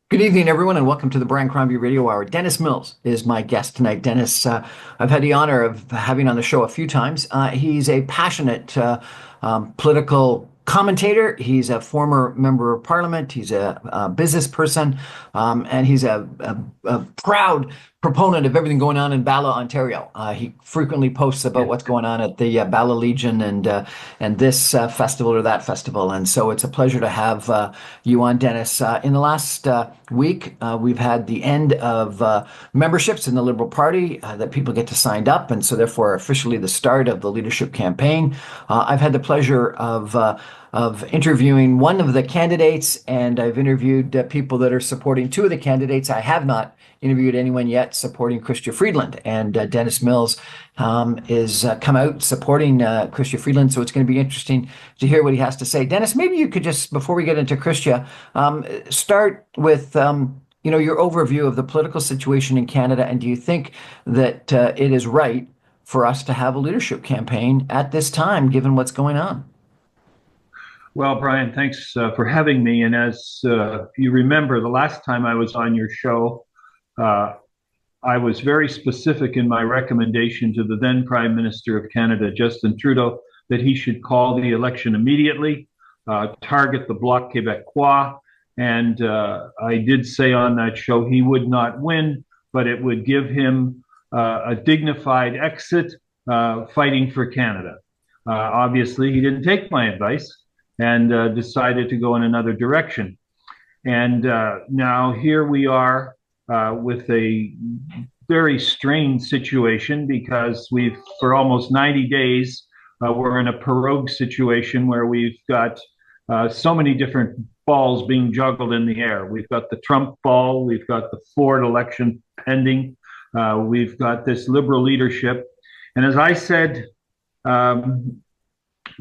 Good evening, everyone, and welcome to the Brian Crombie Radio Hour. Dennis Mills is my guest tonight. Dennis, I've had the honor of having on the show a few times. He's a passionate political commentator. He's a former member of parliament. He's a business person, and he's a proud proponent of everything going on in Bala, Ontario. He frequently posts about Yeah. what's going on at the Bala Legion and this festival or that festival. And so it's a pleasure to have you on, Dennis. In the last week, we've had the end of memberships in the Liberal Party that people get to sign up, and so therefore officially the start of the leadership campaign. I've had the pleasure of interviewing one of the candidates, and I've interviewed people that are supporting two of the candidates. I have not interviewed anyone yet supporting Chrystia Freeland, and Dennis Mills is come out supporting Chrystia Freeland, so it's going to be interesting to hear what he has to say. Dennis, maybe you could just, before we get into Chrystia, start with your overview of the political situation in Canada, and do you think that it is right for us to have a leadership campaign at this time, given what's going on? Well, Brian, thanks for having me. And as you remember, the last time I was on your show, uh, I was very specific in my recommendation to the then Prime Minister of Canada, Justin Trudeau, that he should call the election immediately, target the Bloc Québécois. And I did say on that show he would not win, but it would give him a dignified exit fighting for Canada. Obviously, he didn't take my advice and decided to go in another direction. And now here we are with a very strange situation because for almost 90 days, we're in a pirogue situation where we've got so many different balls being juggled in the air. We've got the Trump ball, we've got the Ford election pending, we've got this liberal leadership. And as I said,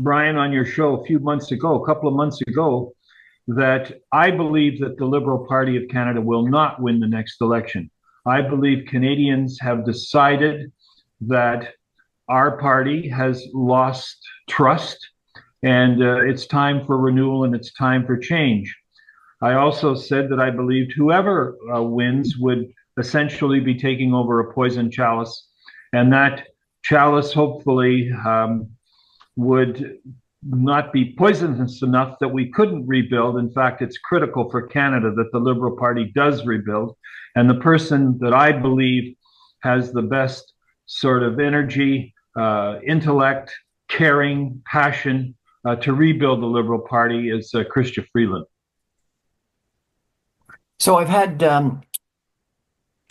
Brian, on your show a couple of months ago, that I believe that the Liberal Party of Canada will not win the next election. I believe Canadians have decided that our party has lost trust, and it's time for renewal and it's time for change. I also said that I believed whoever wins would essentially be taking over a poison chalice, and that chalice hopefully would not be poisonous enough that we couldn't rebuild. In fact, it's critical for Canada that the Liberal Party does rebuild. And the person that I believe has the best sort of energy, intellect, caring, passion to rebuild the Liberal Party is Chrystia Freeland. So I've had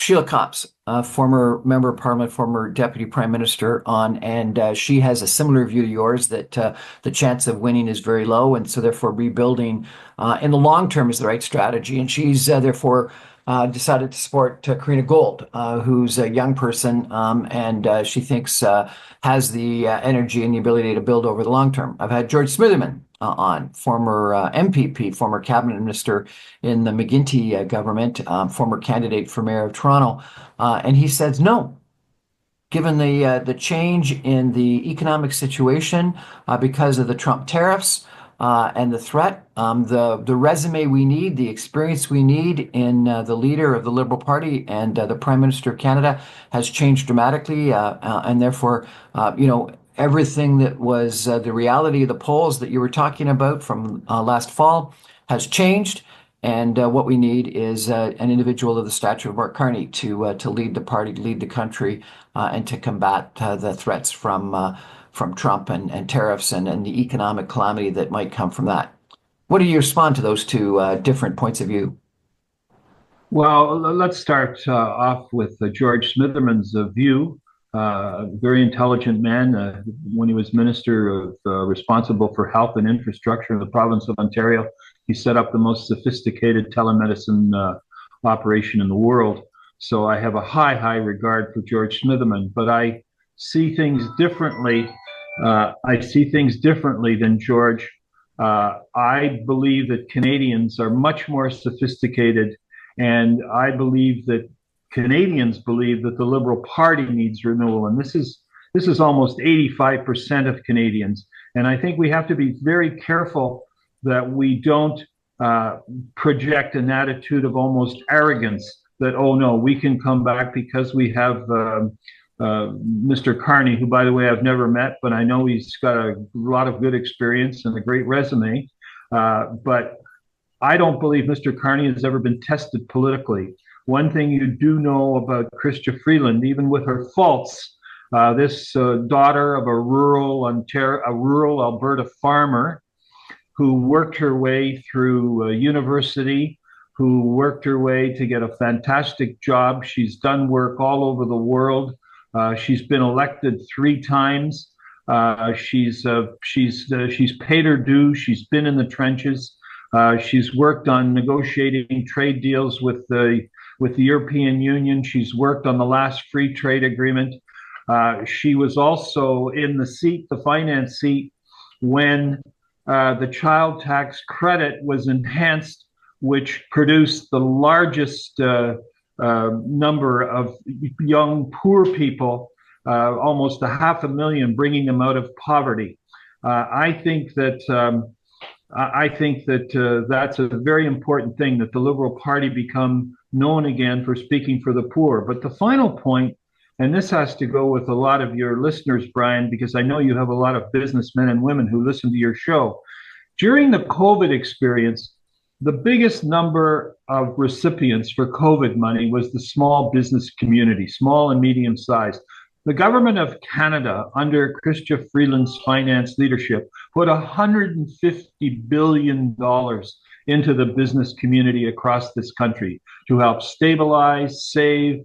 Sheila Copps, a former member of parliament, former deputy prime minister, on, and she has a similar view to yours that the chance of winning is very low, and so therefore rebuilding in the long term is the right strategy. And she's therefore decided to support Karina Gold, who's a young person, and she thinks has the energy and the ability to build over the long term. I've had George Smitherman on, former MPP, former cabinet minister in the McGuinty government, former candidate for mayor of Toronto, and he says no. Given the change in the economic situation because of the Trump tariffs and the threat, the resume we need, the experience we need in the leader of the Liberal Party and the Prime Minister of Canada has changed dramatically, and therefore, everything that was the reality of the polls that you were talking about from last fall has changed. And what we need is an individual of the stature of Mark Carney to lead the party, to lead the country, and to combat the threats from Trump and tariffs and the economic calamity that might come from that. What do you respond to those two different points of view? Well, let's start off with George Smitherman's view. Very intelligent man. When he was minister responsible for health and infrastructure in the province of Ontario, he set up the most sophisticated telemedicine operation in the world. So I have a high regard for George Smitherman, but I see things differently. I see things differently than George. I believe that Canadians are much more sophisticated, and I believe that Canadians believe that the Liberal Party needs renewal, and this is almost 85% of Canadians. And I think we have to be very careful that we don't project an attitude of almost arrogance that, oh no, we can come back because we have Mr. Carney, who, by the way, I've never met, but I know he's got a lot of good experience and a great resume. But I don't believe Mr. Carney has ever been tested politically. One thing you do know about Chrystia Freeland, even with her faults, this daughter of a rural Alberta farmer who worked her way through university, who worked her way to get a fantastic job. She's done work all over the world. She's been elected 3 times. She's paid her dues. She's been in the trenches. She's worked on negotiating trade deals with the European Union. She's worked on the last free trade agreement. She was also in the finance seat, when the child tax credit was enhanced, which produced the largest number of young poor people, almost 500,000, bringing them out of poverty. I think that that's a very important thing, that the Liberal Party become known again for speaking for the poor. But the final point, and this has to go with a lot of your listeners, Brian, because I know you have a lot of businessmen and women who listen to your show. During the COVID experience, the biggest number of recipients for COVID money was the small business community, small and medium sized. The government of Canada, under Chrystia Freeland's finance leadership, put $150 billion into the business community across this country to help stabilize, save,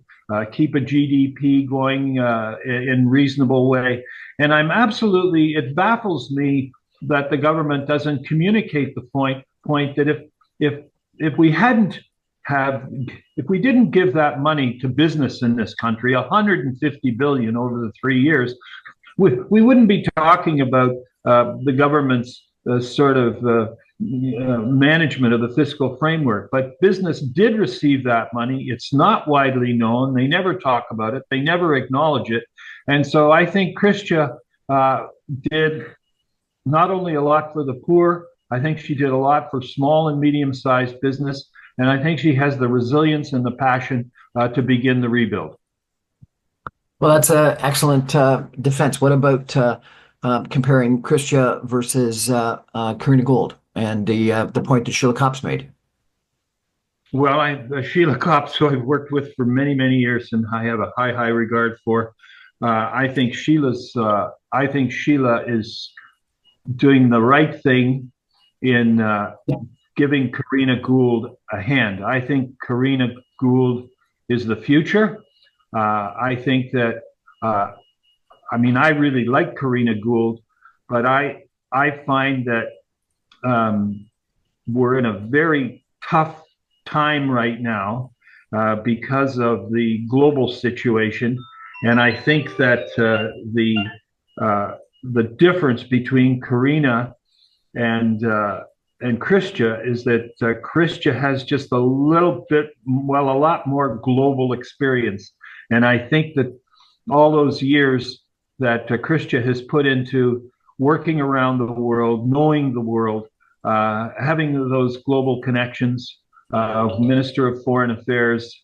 keep a GDP going in reasonable way. And it baffles me that the government doesn't communicate the point that if we didn't give that money to business in this country, 150 billion over the 3 years, we wouldn't be talking about the government's management of the fiscal framework. But business did receive that money. It's not widely known. They never talk about it. They never acknowledge it. And so I think Chrystia did not only a lot for the poor, I think she did a lot for small and medium-sized business, and I think she has the resilience and the passion to begin the rebuild. Well, that's an excellent defense. What about comparing Chrystia versus Karina Gould and the point that Sheila Copps made? Well, Sheila Copps, who I've worked with for many, many years, and I have a high regard for. I think Sheila is doing the right thing in giving Karina Gould a hand. I think Karina Gould is the future. I think that, I really like Karina Gould, but I find that we're in a very tough time right now because of the global situation. And I think that the difference between Karina and Chrystia is that Chrystia has just a lot more global experience. And I think that all those years that Chrystia has put into working around the world, knowing the world, having those global connections, Minister of Foreign Affairs,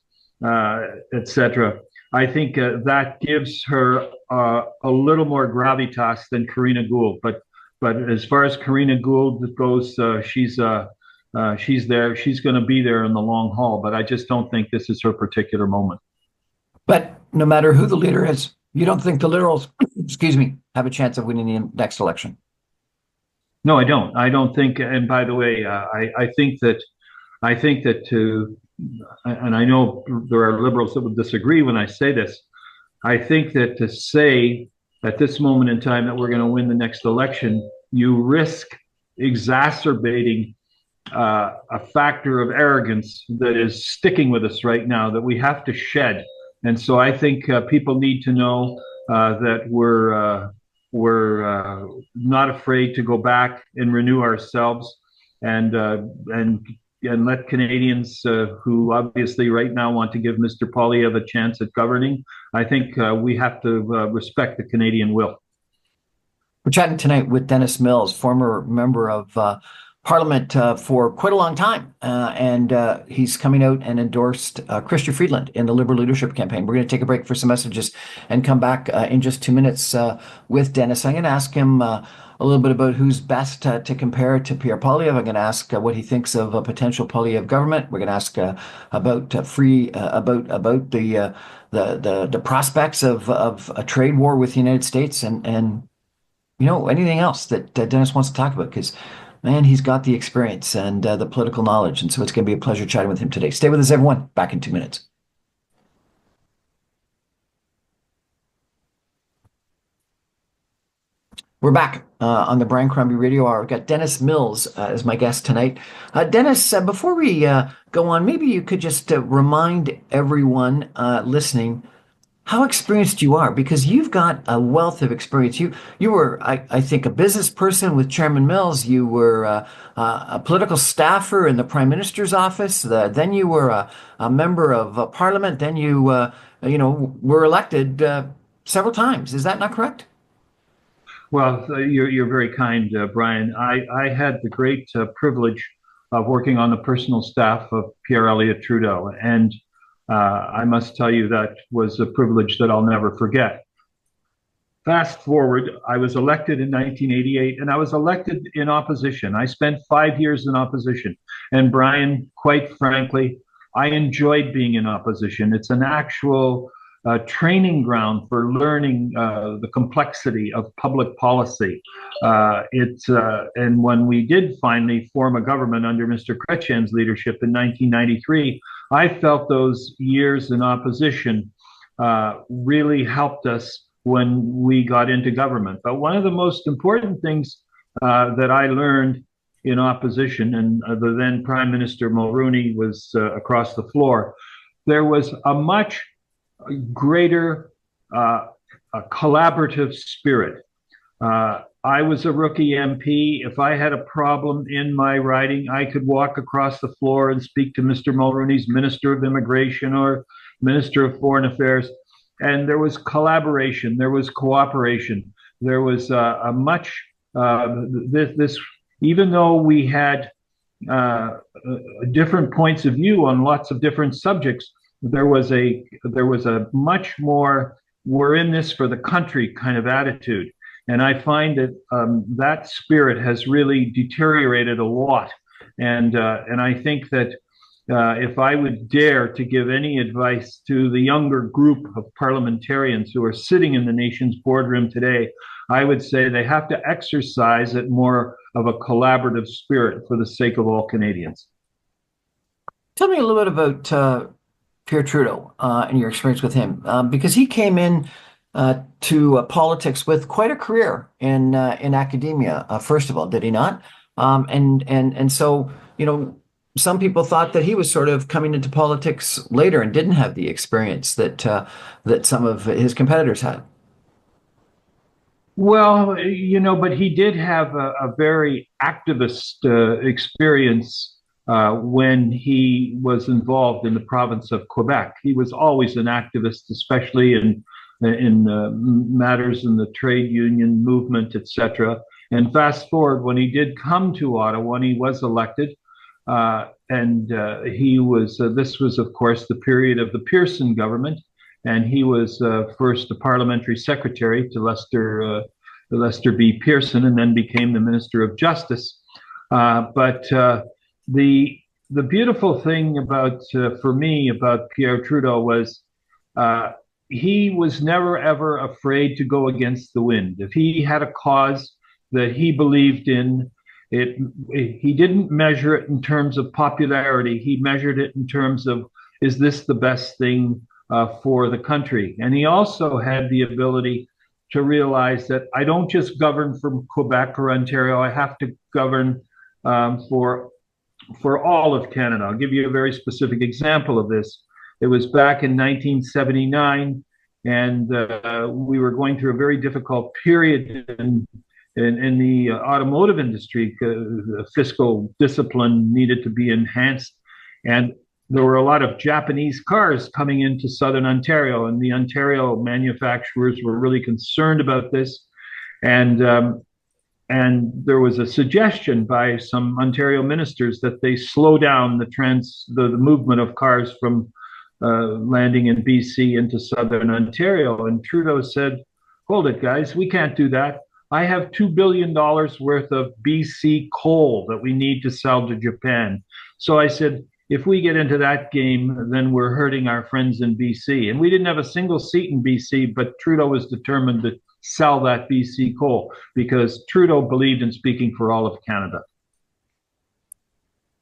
etc. I think that gives her a little more gravitas than Karina Gould. But as far as Karina Gould goes, she's there. She's going to be there in the long haul. But I just don't think this is her particular moment. But no matter who the leader is, you don't think the Liberals, have a chance of winning the next election? No, I don't. I don't think. And by the way, I think that and I know there are Liberals that would disagree when I say this. I think that to say at this moment in time that we're going to win the next election, you risk exacerbating a factor of arrogance that is sticking with us right now that we have to shed. And so I think people need to know that we're not afraid to go back and renew ourselves and let Canadians who obviously right now want to give Mr. Poilievre a chance at governing. I think we have to respect the Canadian will. We're chatting tonight with Dennis Mills, former member of Parliament for quite a long time, and he's coming out and endorsed Chrystia Freeland in the Liberal leadership campaign. We're going to take a break for some messages and come back in just 2 minutes with Dennis. I'm going to ask him a little bit about who's best to compare to Pierre Poilievre. I'm going to ask what he thinks of a potential Poilievre government. We're going to ask about the prospects of a trade war with the United States and anything else that Dennis wants to talk about, because man, he's got the experience and the political knowledge. And so it's going to be a pleasure chatting with him today. Stay with us, everyone. Back in 2 minutes. We're back on the Brian Crombie Radio Hour. We've got Dennis Mills as my guest tonight. Dennis, before we go on, maybe you could just remind everyone listening how experienced you are, because you've got a wealth of experience. You were, I think, a business person with Chairman Mills. You were a political staffer in the Prime Minister's office. Then you were a member of Parliament. Then you, were elected several times. Is that not correct? Well, you're very kind, Brian. I had the great privilege of working on the personal staff of Pierre Elliott Trudeau, and I must tell you that was a privilege that I'll never forget. Fast forward, I was elected in 1988, and I was elected in opposition. I spent 5 years in opposition. And Brian, quite frankly, I enjoyed being in opposition. It's an actual training ground for learning the complexity of public policy. And when we did finally form a government under Mr. Chrétien's leadership in 1993, I felt those years in opposition really helped us when we got into government. But one of the most important things that I learned in opposition, and the then Prime Minister Mulroney was across the floor, there was a much greater collaborative spirit. I was a rookie MP. If I had a problem in my riding, I could walk across the floor and speak to Mr. Mulroney's Minister of Immigration or Minister of Foreign Affairs. And there was collaboration, there was cooperation, there was a much, even though we had different points of view on lots of different subjects, there was a much more, we're in this for the country kind of attitude. And I find that that spirit has really deteriorated a lot. And I think that if I would dare to give any advice to the younger group of parliamentarians who are sitting in the nation's boardroom today, I would say they have to exercise it more of a collaborative spirit for the sake of all Canadians. Tell me a little bit about Pierre Trudeau and your experience with him, because he came in to politics with quite a career in academia. First of all, did he not? And so some people thought that he was sort of coming into politics later and didn't have the experience that some of his competitors had. Well, but he did have a very activist experience when he was involved in the province of Quebec. He was always an activist, especially in matters in the trade union movement, etc. And fast forward, when he did come to Ottawa, when he was elected, he was, this was, of course, the period of the Pearson government, and he was first the parliamentary secretary to Lester B. Pearson, and then became the Minister of Justice. But the beautiful thing about, for me, about Pierre Trudeau was he was never, ever afraid to go against the wind. If he had a cause that he believed in, he didn't measure it in terms of popularity. He measured it in terms of, is this the best thing for the country? And he also had the ability to realize that I don't just govern from Quebec or Ontario. I have to govern for all of Canada. I'll give you a very specific example of this. It was back in 1979, and we were going through a very difficult period in the automotive industry. Fiscal discipline needed to be enhanced, and there were a lot of Japanese cars coming into Southern Ontario, and the Ontario manufacturers were really concerned about this. And and there was a suggestion by some Ontario ministers that they slow down the movement of cars from landing in BC into southern Ontario. And Trudeau said, "Hold it, guys, we can't do that. I have $2 billion worth of BC coal that we need to sell to Japan." So I said, if we get into that game, then we're hurting our friends in BC. And we didn't have a single seat in BC, but Trudeau was determined to sell that BC coal because Trudeau believed in speaking for all of Canada.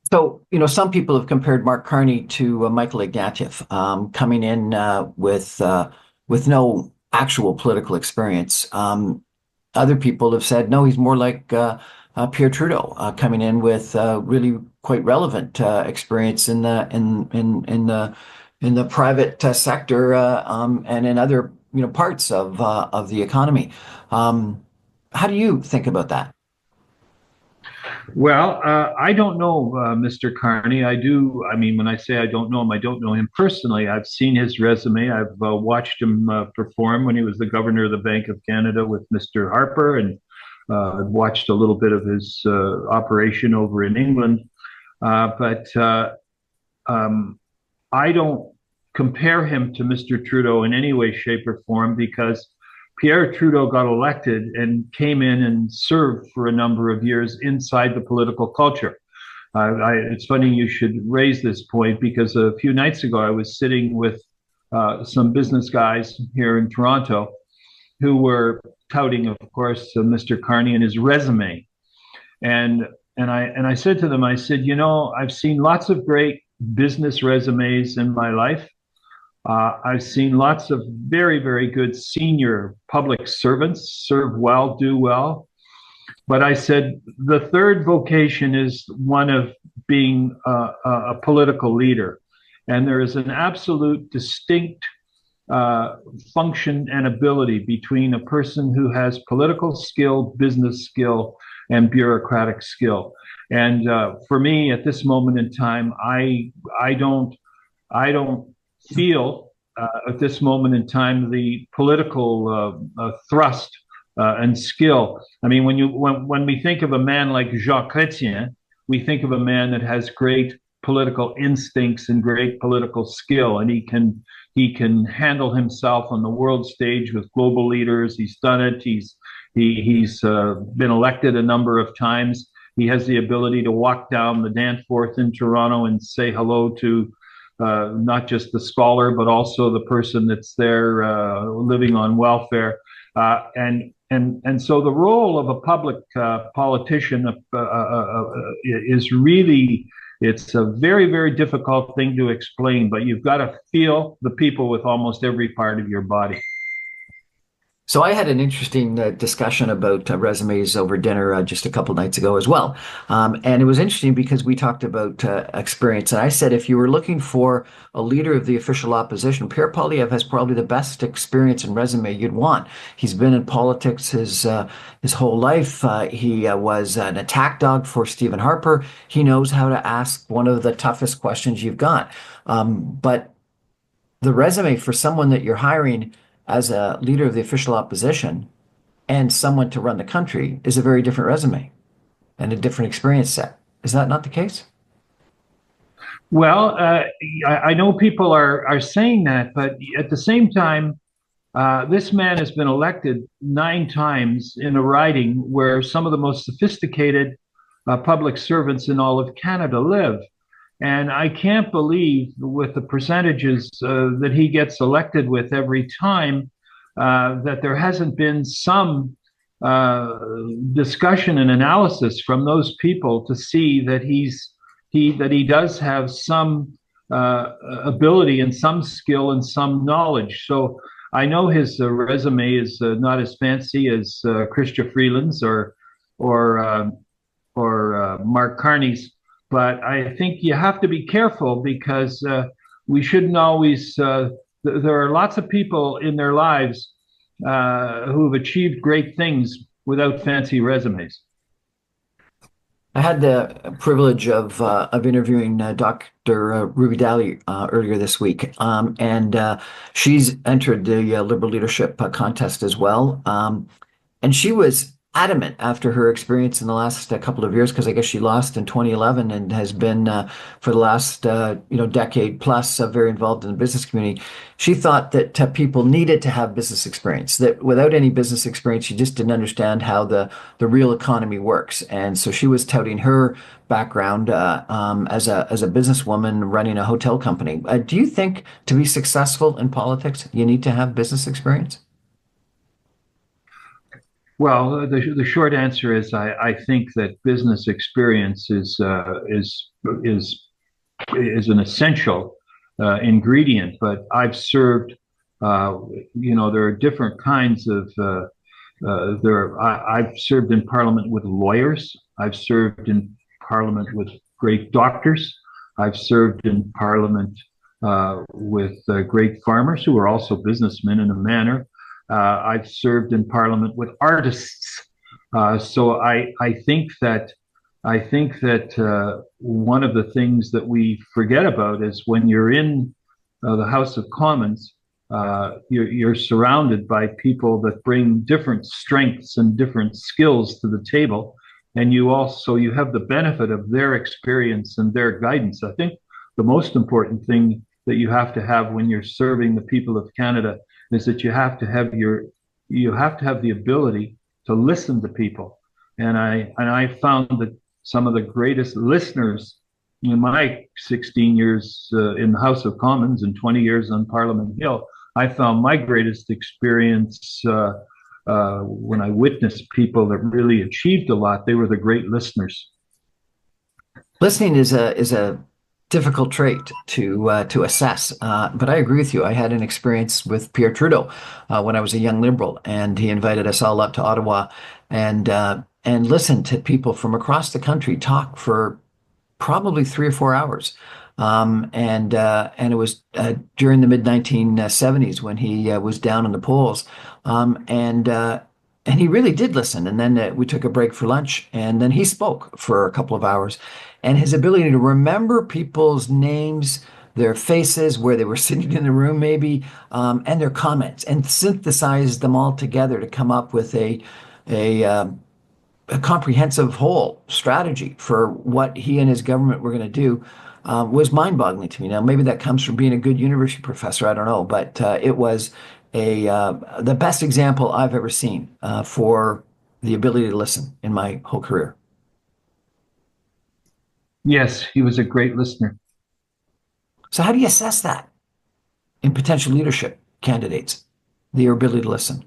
So, some people have compared Mark Carney to Michael Ignatieff, coming in with no actual political experience. Other people have said, no, he's more like Pierre Trudeau, coming in with really quite relevant experience in the private sector, and in other parts of the economy. How do you think about that? Well, I don't know Mr. Carney. I do. I mean, when I say I don't know him, I don't know him personally. I've seen his resume. I've watched him perform when he was the governor of the Bank of Canada with Mr. Harper, and I've watched a little bit of his operation over in England. But I don't compare him to Mr. Trudeau in any way, shape, or form because Pierre Trudeau got elected and came in and served for a number of years inside the political culture. It's funny you should raise this point because a few nights ago I was sitting with some business guys here in Toronto who were touting, of course, Mr. Carney and his resume. And I said to them, I said, I've seen lots of great business resumes in my life. I've seen lots of very, very good senior public servants serve well, do well. But I said, the third vocation is one of being a political leader. And there is an absolute distinct function and ability between a person who has political skill, business skill, and bureaucratic skill. And for me, at this moment in time, I don't feel at this moment in time the political thrust and skill. I mean, when we think of a man like Jacques Chrétien, we think of a man that has great political instincts and great political skill, and he can handle himself on the world stage with global leaders. He's done it. He's been elected a number of times. He has the ability to walk down the Danforth in Toronto and say hello to not just the scholar, but also the person that's there living on welfare. And so the role of a public politician is really, it's a very, very difficult thing to explain, but you've got to feel the people with almost every part of your body. So I had an interesting discussion about resumes over dinner just a couple nights ago as well. And it was interesting because we talked about experience. And I said, if you were looking for a leader of the official opposition, Pierre Poilievre has probably the best experience and resume you'd want. He's been in politics his whole life. He was an attack dog for Stephen Harper. He knows how to ask one of the toughest questions you've got. But the resume for someone that you're hiring as a leader of the official opposition and someone to run the country is a very different resume and a different experience set. Is that not the case? Well, I know people are saying that, but at the same time, this man has been elected 9 times in a riding where some of the most sophisticated public servants in all of Canada live. And I can't believe with the percentages that he gets elected with every time that there hasn't been some discussion and analysis from those people to see that he does have some ability and some skill and some knowledge. So I know his resume is not as fancy as Chrystia Freeland's or Mark Carney's. But I think you have to be careful because we shouldn't always, there are lots of people in their lives who have achieved great things without fancy resumes. I had the privilege of interviewing Dr. Ruby Daly earlier this week, and she's entered the Liberal Leadership contest as well. And she was adamant after her experience in the last couple of years, because I guess she lost in 2011 and has been for the last decade plus very involved in the business community. She thought that people needed to have business experience. That without any business experience, you just didn't understand how the real economy works. And so she was touting her background as a businesswoman running a hotel company. Do you think to be successful in politics, you need to have business experience? Well, the short answer is I think that business experience is an essential ingredient. But I've served, there are different kinds of I've served in Parliament with lawyers. I've served in Parliament with great doctors. I've served in Parliament with great farmers who are also businessmen in a manner. I've served in Parliament with artists. So I think that one of the things that we forget about is when you're in the House of Commons, you're surrounded by people that bring different strengths and different skills to the table, and you have the benefit of their experience and their guidance. I think the most important thing that you have to have when you're serving the people of Canada is that you have to have the ability to listen to people. And I found that some of the greatest listeners in my 16 years in the House of Commons and 20 years on Parliament Hill, I found my greatest experience when I witnessed people that really achieved a lot. They were the great listeners. Listening is a difficult trait to assess, but I agree with you. I had an experience with Pierre Trudeau when I was a young liberal, and he invited us all up to Ottawa and listened to people from across the country talk for probably 3 or 4 hours. And it was during the mid 1970s when he was down in the polls. And he really did listen. And then we took a break for lunch, and then he spoke for a couple of hours. And his ability to remember people's names, their faces, where they were sitting in the room, maybe, and their comments, and synthesize them all together to come up with a a comprehensive whole strategy for what he and his government were going to do was mind-boggling to me. Now, maybe that comes from being a good university professor. I don't know, but it was the best example I've ever seen for the ability to listen in my whole career. Yes, he was a great listener. So, how do you assess that in potential leadership candidates, their ability to listen?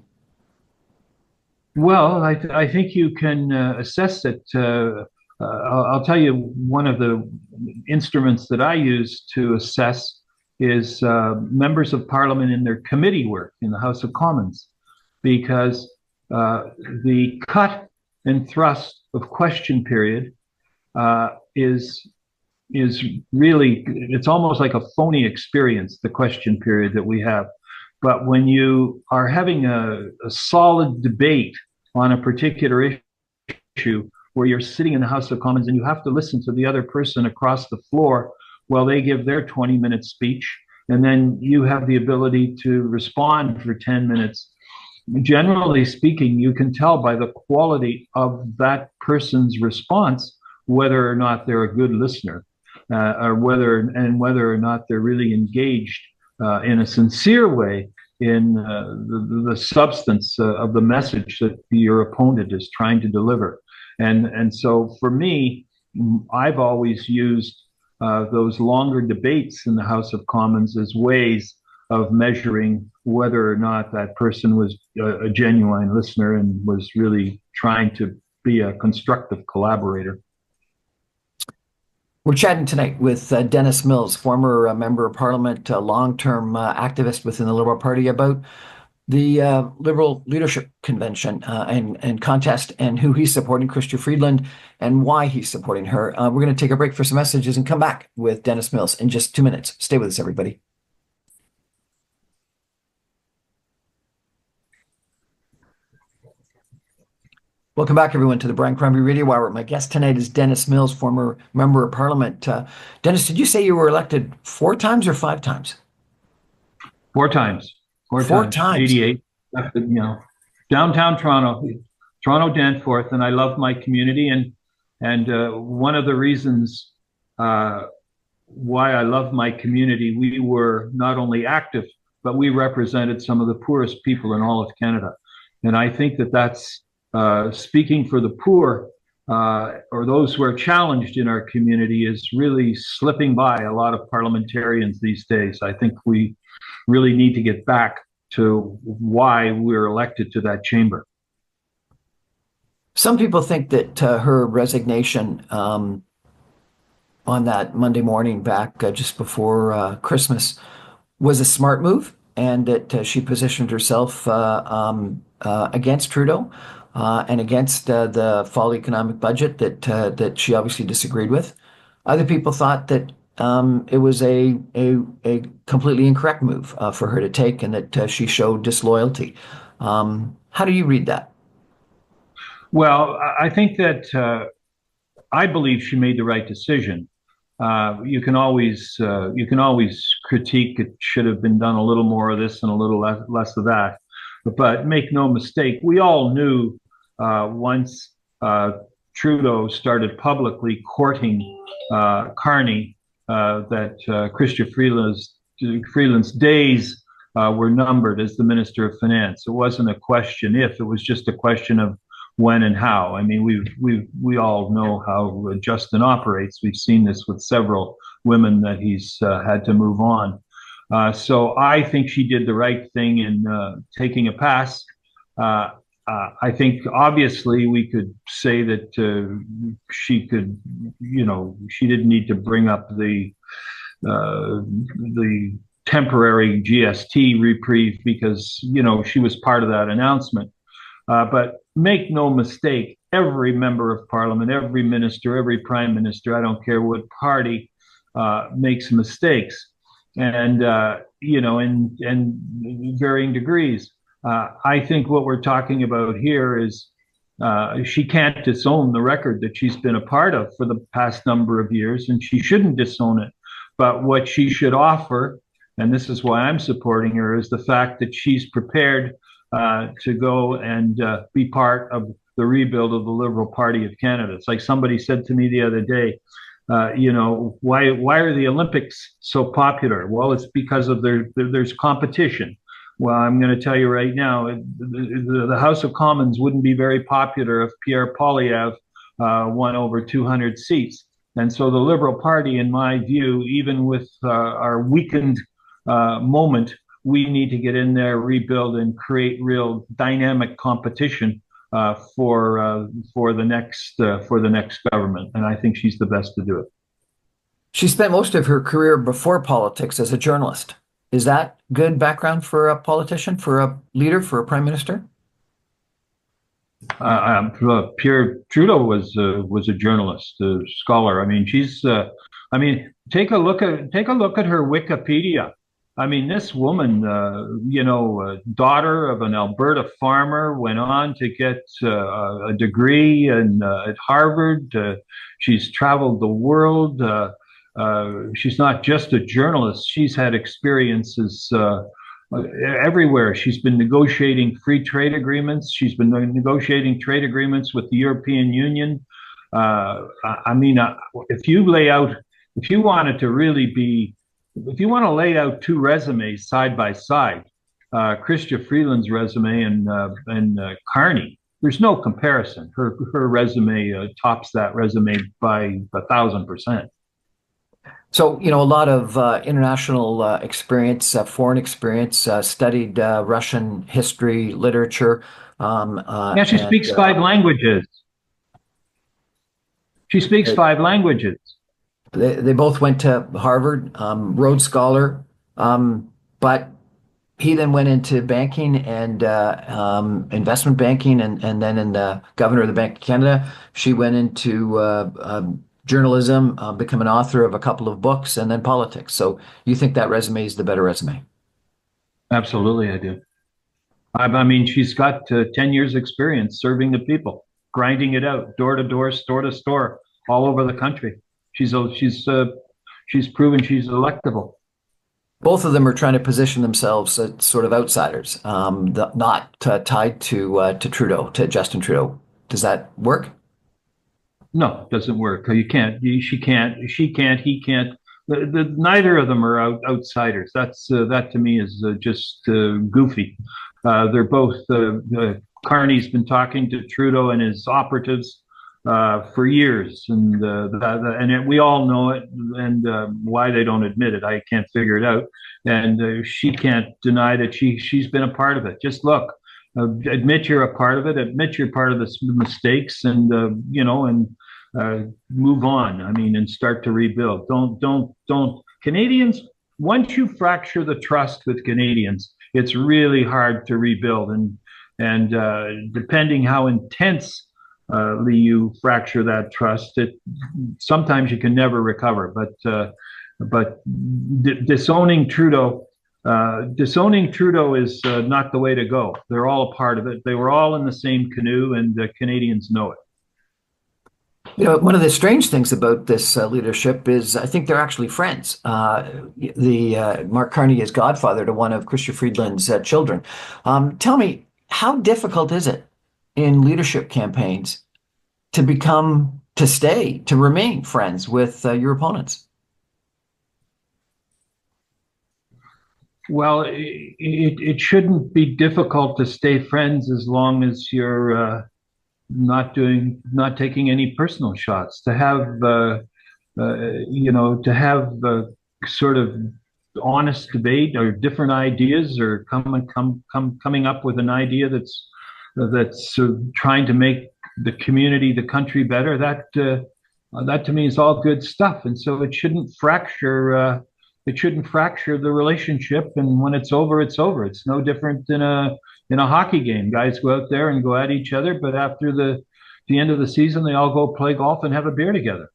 Well, I think you can assess it. I'll tell you one of the instruments that I use to assess is members of Parliament in their committee work in the House of Commons, because the cut and thrust of question period is really, it's almost like a phony experience, the question period that we have. But when you are having a solid debate on a particular issue where you're sitting in the House of Commons and you have to listen to the other person across the floor while they give their 20-minute speech, and then you have the ability to respond for 10 minutes. Generally speaking, you can tell by the quality of that person's response whether or not they're a good listener, or whether or not they're really engaged in a sincere way in the substance of the message that your opponent is trying to deliver. And so for me, I've always used those longer debates in the House of Commons as ways of measuring whether or not that person was a genuine listener and was really trying to be a constructive collaborator. We're chatting tonight with Dennis Mills, former member of Parliament, long-term activist within the Liberal Party, about the Liberal Leadership Convention and contest, and who he's supporting, Chrystia Freeland, and why he's supporting her. We're going to take a break for some messages and come back with Dennis Mills in just 2 minutes. Stay with us, everybody. Welcome back, everyone, to the Brian Crombie Radio Hour. My guest tonight is Dennis Mills, former member of Parliament. Dennis, did you say you were elected 4 times or 5 times? 4 times. Four Four times. times. 88. Downtown Toronto. Toronto Danforth, and I love my community. And one of the reasons why I love my community, we were not only active, but we represented some of the poorest people in all of Canada. And I think that that's speaking for the poor or those who are challenged in our community is really slipping by a lot of parliamentarians these days. I think we really need to get back to why we're elected to that chamber. Some people think that her resignation on that Monday morning back just before Christmas was a smart move, and that she positioned herself against Trudeau and against the fall economic budget that she obviously disagreed with. Other people thought that it was a completely incorrect move for her to take, and that she showed disloyalty. How do you read that? Well, I think that I believe she made the right decision. You can always critique it should have been done a little more of this and a little less of that. But make no mistake, we all knew once Trudeau started publicly courting Carney that Chrystia Freeland's days were numbered as the Minister of Finance. It wasn't a question if; it was just a question of when and how. I mean, we all know how Justin operates. We've seen this with several women that he's had to move on. So I think she did the right thing in taking a pass. I think obviously we could say that she could, she didn't need to bring up the temporary GST reprieve because she was part of that announcement. But make no mistake, every member of parliament, every minister, every prime minister, I don't care what party, makes mistakes, and in varying degrees. I think what we're talking about here is she can't disown the record that she's been a part of for the past number of years, and she shouldn't disown it. But what she should offer, and this is why I'm supporting her, is the fact that she's prepared to go and be part of the rebuild of the Liberal Party of Canada. It's like somebody said to me the other day, why are the Olympics so popular? Well, it's because of there's competition. Well, I'm going to tell you right now, the House of Commons wouldn't be very popular if Pierre Poilievre won over 200 seats. And so the Liberal Party, in my view, even with our weakened moment, we need to get in there, rebuild, and create real dynamic competition for the next government. And I think she's the best to do it. She spent most of her career before politics as a journalist. Is that good background for a politician, for a leader, for a prime minister? Pierre Trudeau was a journalist, a scholar. I mean, she's. Take a look at her Wikipedia. I mean, this woman, daughter of an Alberta farmer, went on to get a degree at Harvard. She's traveled the world. She's not just a journalist. She's had experiences everywhere. She's been negotiating free trade agreements. She's been negotiating trade agreements with the European Union. If you wanted to really be, if you want to lay out two resumes side by side, Chrystia Freeland's resume and Carney, there's no comparison. Her resume tops that resume by 1,000%. So, a lot of international experience, foreign experience, studied Russian history, literature. Yeah, she speaks 5 languages. She speaks 5 languages. They both went to Harvard, Rhodes Scholar, but he then went into banking and investment banking, and then in the governor of the Bank of Canada, she went into journalism, become an author of a couple of books, and then politics. So you think that resume is the better resume? Absolutely, I do. I mean, she's got 10 years experience serving the people, grinding it out, door to door, store to store, all over the country. She's proven she's electable. Both of them are trying to position themselves as sort of outsiders, not tied to Trudeau, to Justin Trudeau. Does that work? No, it doesn't work. You can't. She can't. She can't. He can't. Neither of them are outsiders. That to me is just goofy. They're both. Carney's been talking to Trudeau and his operatives for years, and we all know it. And why they don't admit it, I can't figure it out. And she can't deny that she's been a part of it. Just look. Admit you're a part of it. Admit you're part of the mistakes, and move on. I mean, and start to rebuild. Don't. Canadians. Once you fracture the trust with Canadians, it's really hard to rebuild. And depending how intensely you fracture that trust, it sometimes you can never recover. But disowning Trudeau. Disowning Trudeau is not the way to go. They're all a part of it. They were all in the same canoe, and the Canadians know it. One of the strange things about this leadership is I think they're actually friends. The Mark Carney is godfather to one of Chrystia Freeland's children. Tell me, how difficult is it in leadership campaigns to remain friends with your opponents? Well, it shouldn't be difficult to stay friends as long as you're not taking any personal shots. To have sort of honest debate or different ideas, or coming up with an idea that's trying to make the community, the country better. That to me is all good stuff, and so it shouldn't fracture. It shouldn't fracture the relationship, and when it's over, it's over. It's no different than a hockey game. Guys go out there and go at each other, but after the end of the season, they all go play golf and have a beer together.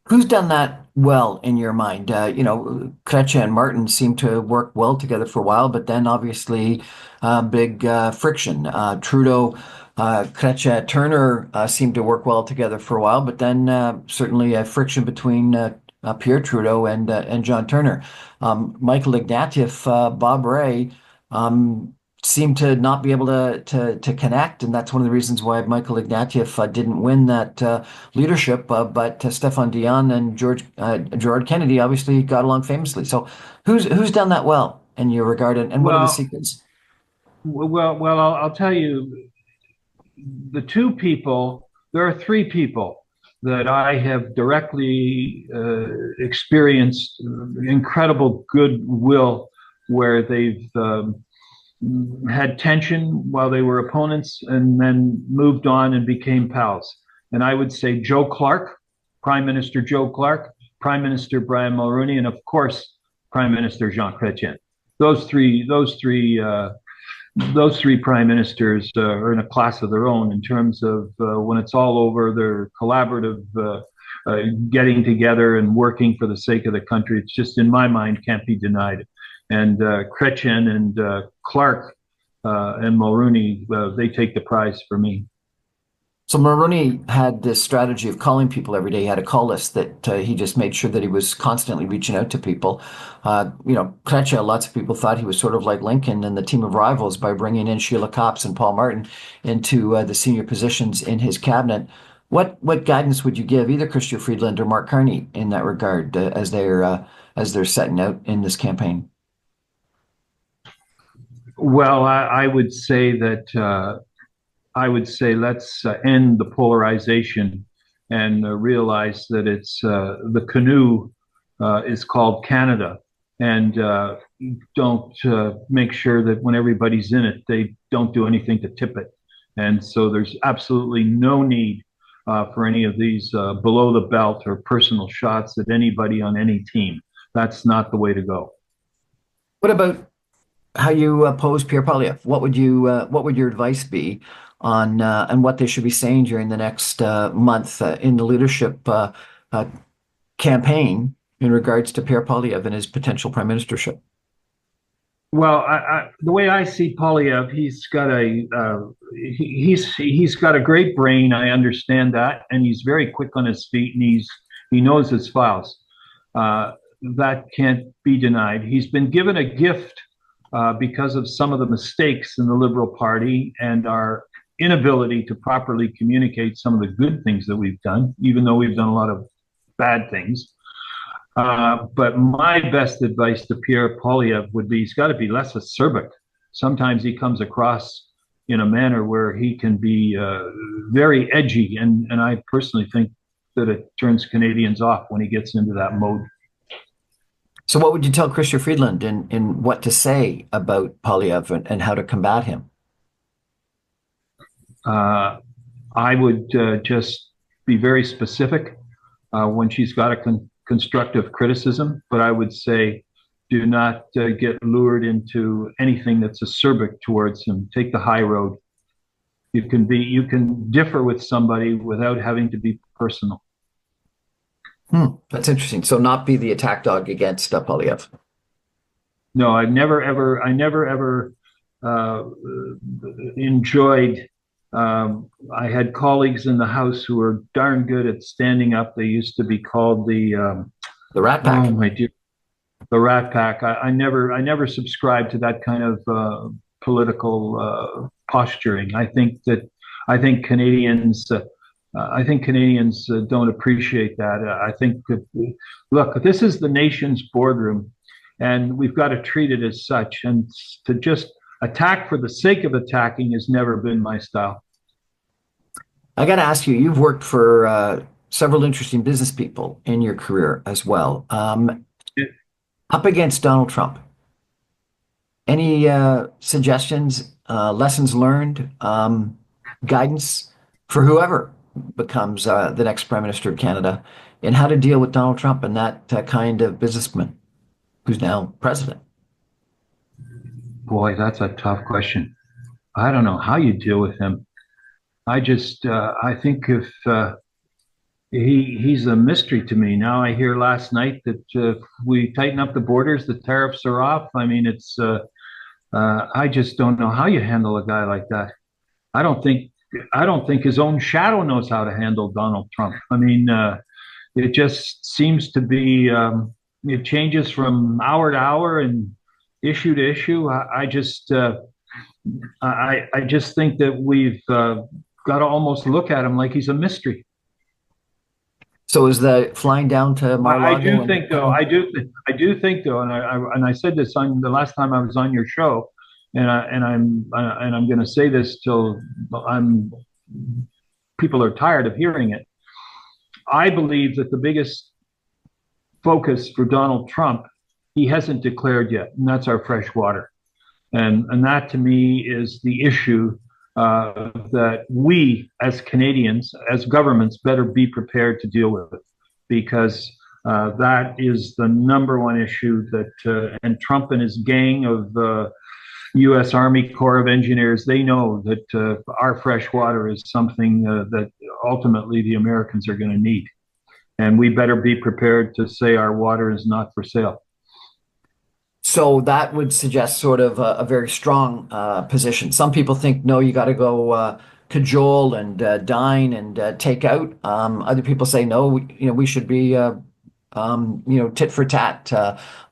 Who's done that well in your mind? Kretsch and Martin seem to work well together for a while, but then obviously big friction. Trudeau, Kretsch, Turner seemed to work well together for a while, but then certainly a friction between Pierre Trudeau and John Turner. Michael Ignatieff, Bob Rae seemed to not be able to connect, and that's one of the reasons why Michael Ignatieff didn't win that leadership. But Stéphane Dion and Gerard Kennedy obviously got along famously. So who's done that well in your regard, and what are the secrets? I'll tell you, the two people. There are three people that I have directly experienced incredible goodwill, where they've had tension while they were opponents and then moved on and became pals. And I would say Joe Clark, Prime Minister Joe Clark, Prime Minister Brian Mulroney, and of course, Prime Minister Jean Chrétien. Those three prime ministers are in a class of their own in terms of when it's all over, their collaborative getting together and working for the sake of the country. It's just, in my mind, can't be denied. And Chrétien and Clark and Mulroney, they take the prize for me. So Mulroney had this strategy of calling people every day. He had a call list that he just made sure that he was constantly reaching out to people. Chrétien, lots of people thought he was sort of like Lincoln and the team of rivals by bringing in Sheila Copps and Paul Martin into the senior positions in his cabinet. What guidance would you give either Chrystia Freeland or Mark Carney in that regard as they're setting out in this campaign? Well, I would say that let's end the polarization and realize that it's the canoe is called Canada, and don't make sure that when everybody's in it, they don't do anything to tip it. And so there's absolutely no need for any of these below the belt or personal shots at anybody on any team. That's not the way to go. What about how you oppose Pierre Poilievre? What would your advice be on and what they should be saying during the next month in the leadership campaign in regards to Pierre Poilievre and his potential prime ministership? Well, the way I see Poilievre, he's got a great brain. I understand that, and he's very quick on his feet, and he knows his files. that can't be denied. He's been given a gift because of some of the mistakes in the Liberal Party and our inability to properly communicate some of the good things that we've done, even though we've done a lot of bad things. But my best advice to Pierre Poilievre would be he's got to be less acerbic. Sometimes he comes across in a manner where he can be very edgy, and I personally think that it turns Canadians off when he gets into that mode. So what would you tell Chrystia Freeland in what to say about Poilievre and how to combat him? I would just be very specific when she's got a constructive criticism, but I would say do not get lured into anything that's acerbic towards him. Take the high road. You can differ with somebody without having to be personal. That's interesting. So not be the attack dog against Poilievre. No, I never ever enjoyed. I had colleagues in the House who were darn good at standing up. They used to be called the Rat Pack. Oh my dear, the Rat Pack. I never subscribed to that kind of political posturing. I think Canadians. I think Canadians don't appreciate that. I think that, look, this is the nation's boardroom, and we've got to treat it as such. And to just attack for the sake of attacking has never been my style. I got to ask you, you've worked for several interesting business people in your career as well. Up against Donald Trump, any suggestions, lessons learned, guidance for whoever becomes the next Prime Minister of Canada in how to deal with Donald Trump and that kind of businessman who's now president? Boy, that's a tough question. I don't know how you deal with him. I think if he's a mystery to me. Now I hear last night that if we tighten up the borders, the tariffs are off. I mean, I just don't know how you handle a guy like that. I don't think his own shadow knows how to handle Donald Trump. I mean, it just seems to be it changes from hour to hour and issue to issue. I just think that we've got to almost look at him like he's a mystery. So is the flying down to Mar-a-Lago? I do think though, and I said this on the last time I was on your show, and I'm going to say this till people are tired of hearing it. I believe that the biggest focus for Donald Trump, he hasn't declared yet, and that's our fresh water. And that to me is the issue that we as Canadians, as governments, better be prepared to deal with it, because that is the number one issue that, and Trump and his gang of U.S. Army Corps of Engineers, they know that our fresh water is something that ultimately the Americans are going to need. And we better be prepared to say our water is not for sale. So that would suggest sort of a very strong position. Some people think, no, you got to go cajole and dine and take out. Other people say, no, we should be, tit for tat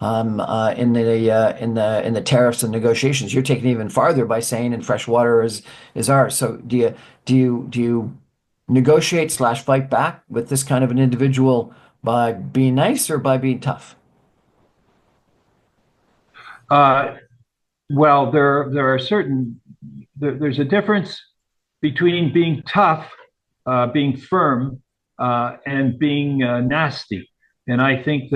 in the tariffs and negotiations. You're taking it even farther by saying, and fresh water is ours. So do you negotiate / fight back with this kind of an individual by being nice or by being tough? Well, there are there's a difference between being tough, being firm, and being nasty. And I think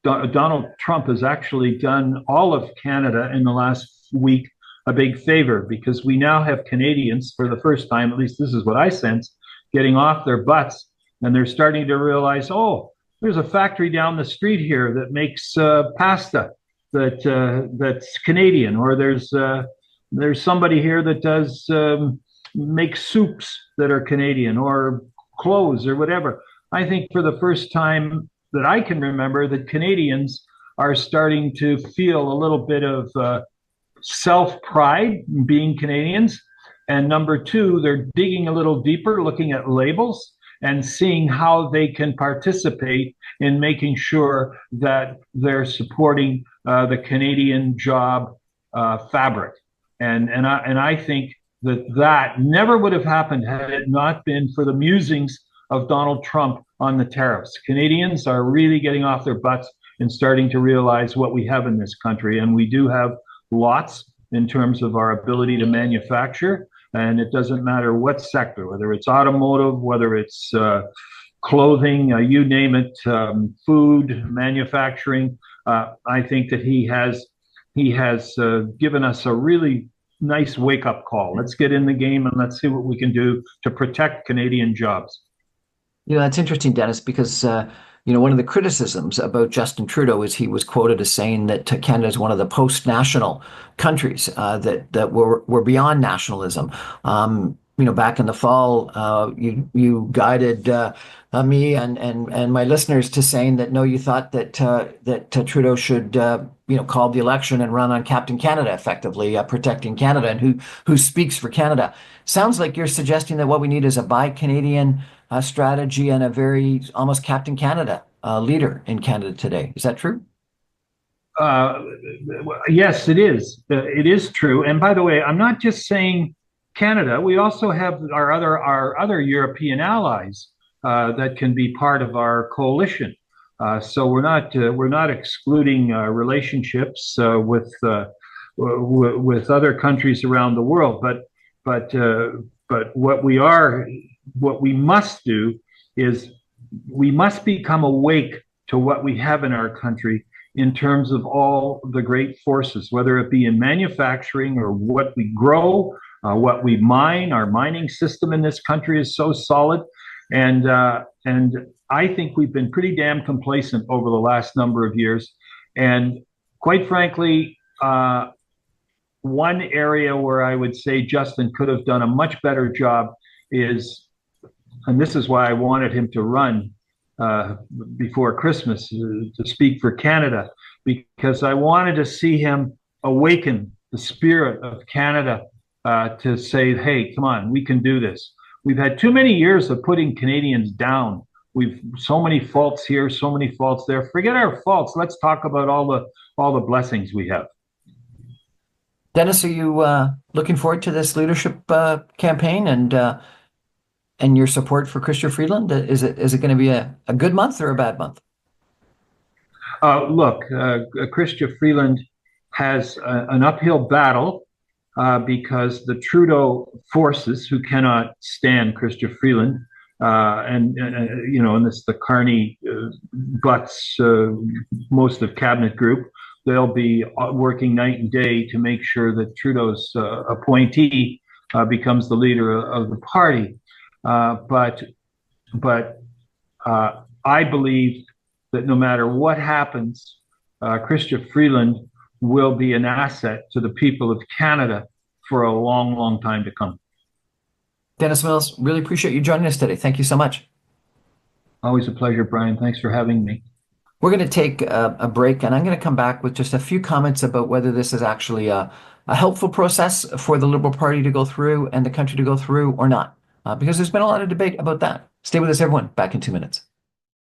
Donald Trump has actually done all of Canada in the last week a big favor, because we now have Canadians, for the first time, at least this is what I sense, getting off their butts, and they're starting to realize, oh, there's a factory down the street here that makes pasta that's Canadian, or there's somebody here that does make soups that are Canadian, or clothes or whatever. I think for the first time that I can remember, that Canadians are starting to feel a little bit of self-pride in being Canadians. And number two, they're digging a little deeper, looking at labels and seeing how they can participate in making sure that they're supporting the Canadian job fabric. And I think that never would have happened had it not been for the musings of Donald Trump on the tariffs. Canadians are really getting off their butts and starting to realize what we have in this country. And we do have lots in terms of our ability to manufacture. And it doesn't matter what sector, whether it's automotive, whether it's clothing, you name it, food, manufacturing. I think that he has given us a really nice wake up call. Let's get in the game and let's see what we can do to protect Canadian jobs. That's interesting, Dennis, because one of the criticisms about Justin Trudeau is he was quoted as saying that Canada is one of the post-national countries that were beyond nationalism. Back in the fall, you guided me and my listeners to saying that no, you thought that Trudeau should call the election and run on Captain Canada, effectively protecting Canada, and who speaks for Canada. Sounds like you're suggesting that what we need is a buy Canadian strategy and a very almost Captain Canada leader in Canada today. Is that true? Uh, yes, it is. It is true. And by the way, I'm not just saying Canada. We also have our other European allies that can be part of our coalition. So we're not excluding relationships with other countries around the world. But what we must do is we must become awake to what we have in our country in terms of all the great forces, whether it be in manufacturing or what we grow, what we mine. Our mining system in this country is so solid, and I think we've been pretty damn complacent over the last number of years. And quite frankly, one area where I would say Justin could have done a much better job is, and this is why I wanted him to run before Christmas to speak for Canada, because I wanted to see him awaken the spirit of Canada to say, hey, come on, we can do this. We've had too many years of putting Canadians down. We've so many faults here, so many faults there. Forget our faults. Let's talk about all the blessings we have. Dennis, are you looking forward to this leadership campaign and your support for Chrystia Freeland? Is it going to be a good month or a bad month? Look, Chrystia Freeland has an uphill battle because the Trudeau forces, who cannot stand Chrystia Freeland, and this the Carney butts most of cabinet group. They'll be working night and day to make sure that Trudeau's appointee becomes the leader of the party. But I believe that no matter what happens, Chrystia Freeland will be an asset to the people of Canada for a long, long time to come. Dennis Mills, really appreciate you joining us today. Thank you so much. Always a pleasure, Brian. Thanks for having me. We're going to take a break, and I'm going to come back with just a few comments about whether this is actually a helpful process for the Liberal Party to go through and the country to go through or not, because there's been a lot of debate about that. Stay with us, everyone. Back in 2 minutes.